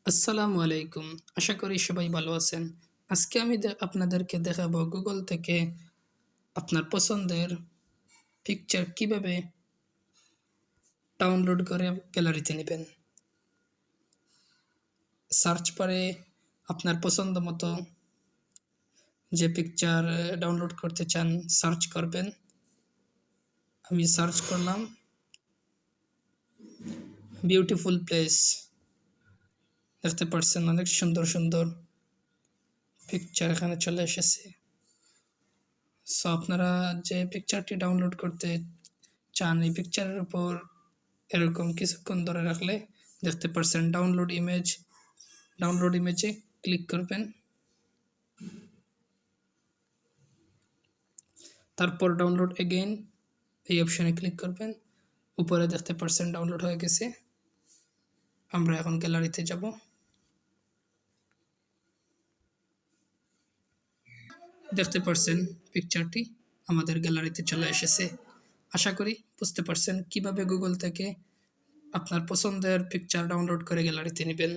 আসসালামু আলাইকুম। আশা করি সবাই ভালো আছেন। আজকে আমি আপনাদেরকে দেখাবো Google থেকে আপনার পছন্দের পিকচার কিভাবে ডাউনলোড করে গ্যালারিতে নিবেন। সার্চ বারে আপনার পছন্দ মতো যে পিকচার ডাউনলোড করতে চান সার্চ করবেন। আমি সার্চ করলাম বিউটিফুল প্লেস। দেখতে পাচ্ছেন অনেক সুন্দর সুন্দর পিকচার এখানে চলে এসেছে। সো আপনারা যে পিকচারটি ডাউনলোড করতে চান এই পিকচারের উপর এরকম কিছুক্ষণ ধরে রাখলে দেখতে পাচ্ছেন ডাউনলোড ইমেজে ক্লিক করবেন। তারপর ডাউনলোড এগেইন এই অপশনে ক্লিক করবেন। উপরে দেখতে পাচ্ছেন ডাউনলোড হয়ে গেছে। আমরা এখন গ্যালারিতে যাব। দেখতে পাচ্ছেন পিকচারটি আমাদের গ্যালারিতে চলে এসেছে। আশা করি বুঝতে পারছেন কিভাবে গুগল থেকে আপনার পছন্দের পিকচার ডাউনলোড করে গ্যালারিতে নেবেন।